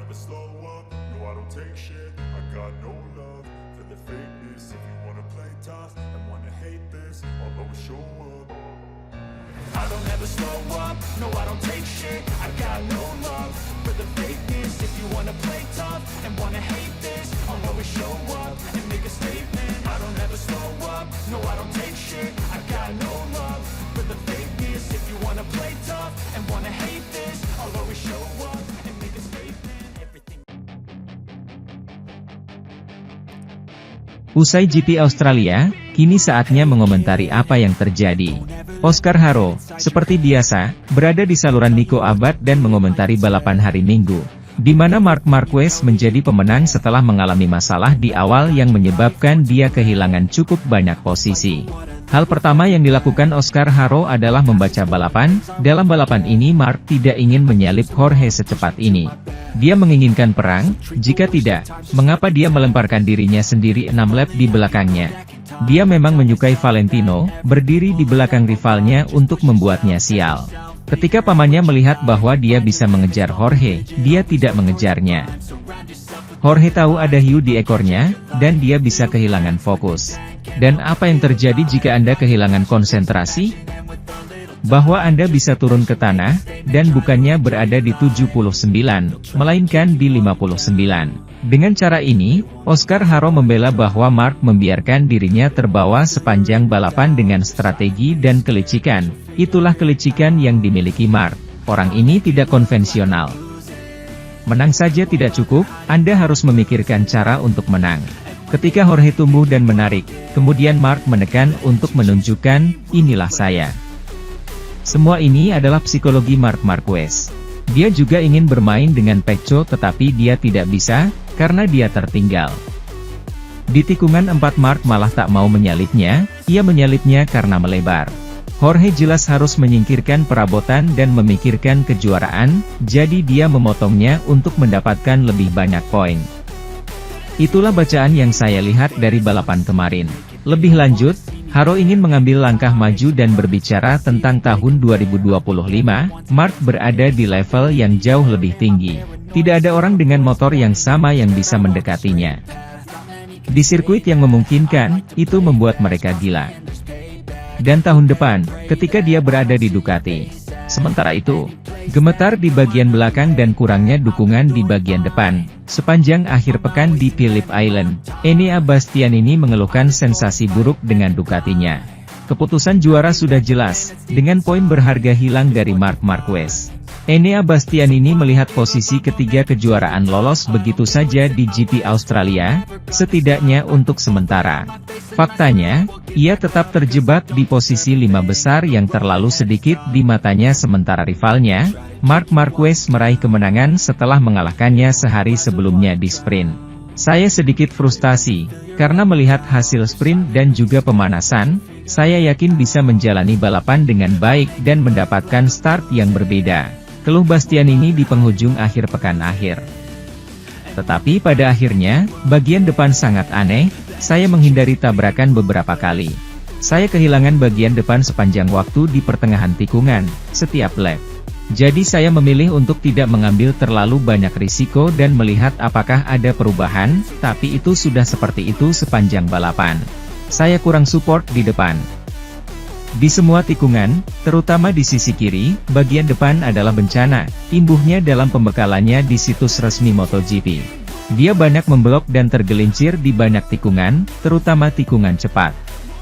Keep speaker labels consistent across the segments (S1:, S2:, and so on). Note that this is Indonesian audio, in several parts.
S1: never slow up, no I don't take shit. I got no love for the fakeness. If you wanna play tough and wanna hate this, I'll always show up. I don't ever slow up, no I don't take shit. I got no love for the fakeness. If you wanna play tough and wanna hate this, I'll always show up and make a statement. I don't ever slow up, no I don't take shit. I got no love for the fakeness. If you wanna play tough and wanna hate this, I'll always show up and make a statement. Everything.
S2: Usai GP Australia, kini saatnya mengomentari apa yang terjadi. Oscar Haro, seperti biasa, berada di saluran Nico Abad dan mengomentari balapan hari Minggu, di mana Marc Marquez menjadi pemenang setelah mengalami masalah di awal yang menyebabkan dia kehilangan cukup banyak posisi. Hal pertama yang dilakukan Oscar Haro adalah membaca balapan. Dalam balapan ini Marc tidak ingin menyalip Jorge secepat ini. Dia menginginkan perang, jika tidak, mengapa dia melemparkan dirinya sendiri 6 lap di belakangnya. Dia memang menyukai Valentino, berdiri di belakang rivalnya untuk membuatnya sial. Ketika pamannya melihat bahwa dia bisa mengejar Jorge, dia tidak mengejarnya. Jorge tahu ada hiu di ekornya, dan dia bisa kehilangan fokus. Dan apa yang terjadi jika Anda kehilangan konsentrasi? Bahwa Anda bisa turun ke tanah, dan bukannya berada di 79, melainkan di 59. Dengan cara ini, Oscar Haro membela bahwa Marc membiarkan dirinya terbawa sepanjang balapan dengan strategi dan kelicikan. Itulah kelicikan yang dimiliki Marc. Orang ini tidak konvensional. Menang saja tidak cukup, Anda harus memikirkan cara untuk menang. Ketika Jorge tumbuh dan menarik, kemudian Marc menekan untuk menunjukkan, inilah saya. Semua ini adalah psikologi Marc Marquez. Dia juga ingin bermain dengan Pecco tetapi dia tidak bisa, karena dia tertinggal. Di tikungan 4 Marc malah tak mau menyalipnya, ia menyalipnya karena melebar. Jorge jelas harus menyingkirkan perabotan dan memikirkan kejuaraan, jadi dia memotongnya untuk mendapatkan lebih banyak poin. Itulah bacaan yang saya lihat dari balapan kemarin. Lebih lanjut, Haro ingin mengambil langkah maju dan berbicara tentang tahun 2025, Marc berada di level yang jauh lebih tinggi. Tidak ada orang dengan motor yang sama yang bisa mendekatinya. Di sirkuit yang memungkinkan, itu membuat mereka gila. Dan tahun depan, ketika dia berada di Ducati. Sementara itu, gemetar di bagian belakang dan kurangnya dukungan di bagian depan. Sepanjang akhir pekan di Phillip Island, Enea Bastianini mengeluhkan sensasi buruk dengan Ducatinya. Keputusan juara sudah jelas, dengan poin berharga hilang dari Marc Marquez. Enea Bastianini melihat posisi ketiga kejuaraan lolos begitu saja di GP Australia, setidaknya untuk sementara. Faktanya, ia tetap terjebak di posisi 5 besar yang terlalu sedikit di matanya sementara rivalnya, Marc Marquez meraih kemenangan setelah mengalahkannya sehari sebelumnya di sprint. Saya sedikit frustasi, karena melihat hasil sprint dan juga pemanasan, saya yakin bisa menjalani balapan dengan baik dan mendapatkan start yang berbeda. Keluh Bastianini di penghujung akhir pekan akhir. Tetapi pada akhirnya, bagian depan sangat aneh, saya menghindari tabrakan beberapa kali. Saya kehilangan bagian depan sepanjang waktu di pertengahan tikungan, setiap lap. Jadi saya memilih untuk tidak mengambil terlalu banyak risiko dan melihat apakah ada perubahan, tapi itu sudah seperti itu sepanjang balapan. Saya kurang support di depan. Di semua tikungan, terutama di sisi kiri, bagian depan adalah bencana, imbuhnya dalam pembekalannya di situs resmi MotoGP. Dia banyak memblok dan tergelincir di banyak tikungan, terutama tikungan cepat.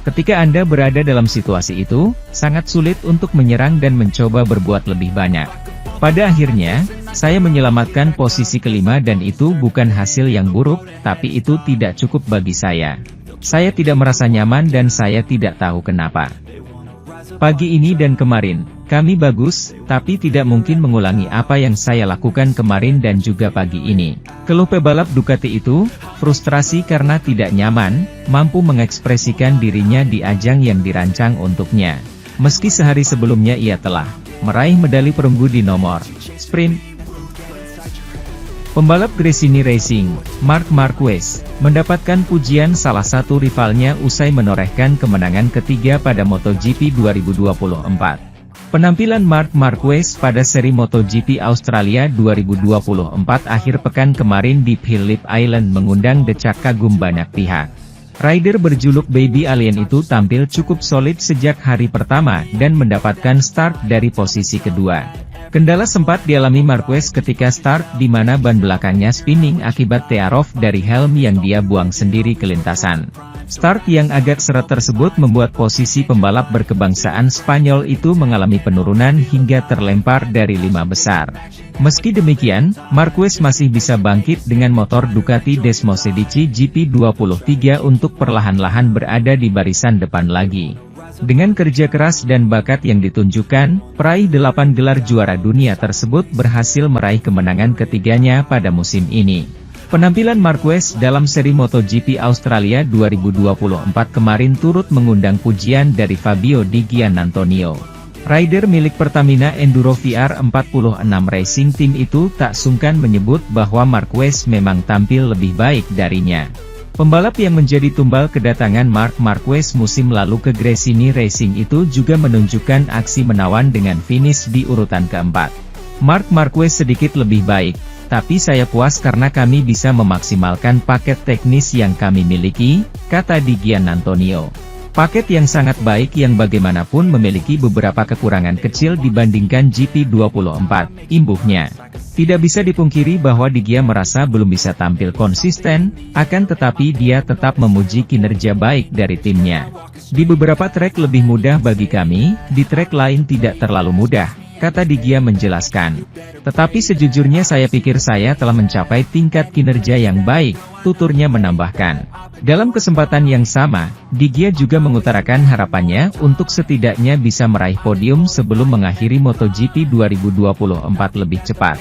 S2: Ketika Anda berada dalam situasi itu, sangat sulit untuk menyerang dan mencoba berbuat lebih banyak. Pada akhirnya, saya menyelamatkan posisi kelima dan itu bukan hasil yang buruk, tapi itu tidak cukup bagi saya. Saya tidak merasa nyaman dan saya tidak tahu kenapa. Pagi ini dan kemarin, kami bagus, tapi tidak mungkin mengulangi apa yang saya lakukan kemarin dan juga pagi ini. Keluh pebalap Ducati itu, frustrasi karena tidak nyaman, mampu mengekspresikan dirinya di ajang yang dirancang untuknya. Meski sehari sebelumnya ia telah meraih medali perunggu di nomor sprint. Pembalap Gresini Racing, Marc Marquez, mendapatkan pujian salah satu rivalnya usai menorehkan kemenangan ketiga pada MotoGP 2024. Penampilan Marc Marquez pada seri MotoGP Australia 2024 akhir pekan kemarin di Phillip Island mengundang decak kagum banyak pihak. Rider berjuluk Baby Alien itu tampil cukup solid sejak hari pertama dan mendapatkan start dari posisi kedua. Kendala sempat dialami Marquez ketika start di mana ban belakangnya spinning akibat tear-off dari helm yang dia buang sendiri ke lintasan. Start yang agak seret tersebut membuat posisi pembalap berkebangsaan Spanyol itu mengalami penurunan hingga terlempar dari 5 besar. Meski demikian, Marquez masih bisa bangkit dengan motor Ducati Desmosedici GP23 untuk perlahan-lahan berada di barisan depan lagi. Dengan kerja keras dan bakat yang ditunjukkan, peraih 8 gelar juara dunia tersebut berhasil meraih kemenangan ketiganya pada musim ini. Penampilan Marquez dalam seri MotoGP Australia 2024 kemarin turut mengundang pujian dari Fabio Di Giannantonio. Rider milik Pertamina Enduro VR46 Racing Team itu tak sungkan menyebut bahwa Marquez memang tampil lebih baik darinya. Pembalap yang menjadi tumbal kedatangan Marc Marquez musim lalu ke Gresini Racing itu juga menunjukkan aksi menawan dengan finish di urutan keempat. Marc Marquez sedikit lebih baik, tapi saya puas karena kami bisa memaksimalkan paket teknis yang kami miliki, kata Di Giannantonio. Paket yang sangat baik yang bagaimanapun memiliki beberapa kekurangan kecil dibandingkan GP24, imbuhnya. Tidak bisa dipungkiri bahwa Di Gia merasa belum bisa tampil konsisten, akan tetapi dia tetap memuji kinerja baik dari timnya. Di beberapa trek lebih mudah bagi kami, di trek lain tidak terlalu mudah, kata Di Gia menjelaskan. Tetapi sejujurnya saya pikir saya telah mencapai tingkat kinerja yang baik, tuturnya menambahkan. Dalam kesempatan yang sama, Di Gia juga mengutarakan harapannya untuk setidaknya bisa meraih podium sebelum mengakhiri MotoGP 2024 lebih cepat.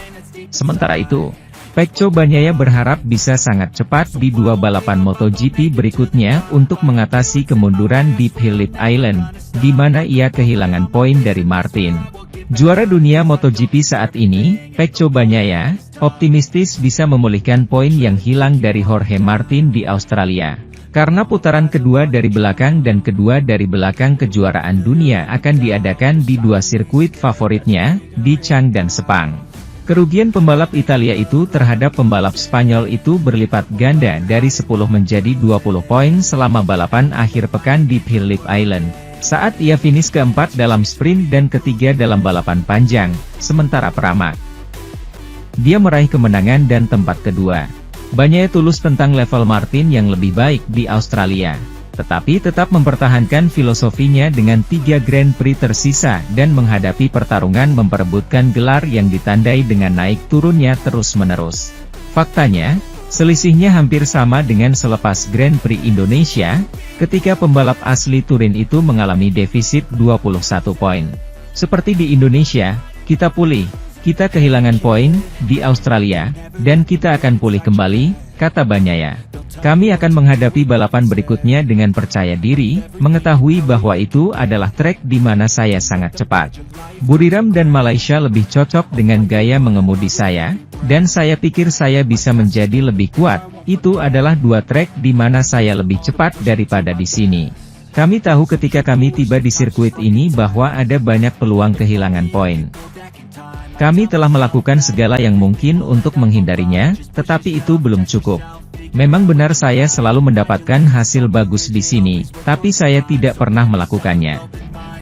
S2: Sementara itu, Pecco Bagnaia berharap bisa sangat cepat di 2 balapan MotoGP berikutnya untuk mengatasi kemunduran di Phillip Island, di mana ia kehilangan poin dari Martin. Juara dunia MotoGP saat ini, Pecco Bagnaia, optimistis bisa memulihkan poin yang hilang dari Jorge Martin di Australia. Karena putaran kedua dari belakang dan kedua dari belakang kejuaraan dunia akan diadakan di 2 sirkuit favoritnya, di Chang dan Sepang. Kerugian pembalap Italia itu terhadap pembalap Spanyol itu berlipat ganda dari 10 menjadi 20 poin selama balapan akhir pekan di Phillip Island, saat ia finish keempat dalam sprint dan ketiga dalam balapan panjang, sementara Pramac dia meraih kemenangan dan tempat kedua. Bagnaia tulus tentang level Martin yang lebih baik di Australia, tetapi tetap mempertahankan filosofinya dengan 3 Grand Prix tersisa dan menghadapi pertarungan memperebutkan gelar yang ditandai dengan naik turunnya terus-menerus. Faktanya, selisihnya hampir sama dengan selepas Grand Prix Indonesia, ketika pembalap asli Turin itu mengalami defisit 21 poin. Seperti di Indonesia, kita pulih, kita kehilangan poin, di Australia, dan kita akan pulih kembali, kata Bagnaia. Kami akan menghadapi balapan berikutnya dengan percaya diri, mengetahui bahwa itu adalah trek di mana saya sangat cepat. Buriram dan Malaysia lebih cocok dengan gaya mengemudi saya, dan saya pikir saya bisa menjadi lebih kuat. Itu adalah 2 trek di mana saya lebih cepat daripada di sini. Kami tahu ketika kami tiba di sirkuit ini bahwa ada banyak peluang kehilangan poin. Kami telah melakukan segala yang mungkin untuk menghindarinya, tetapi itu belum cukup. Memang benar saya selalu mendapatkan hasil bagus di sini, tapi saya tidak pernah melakukannya.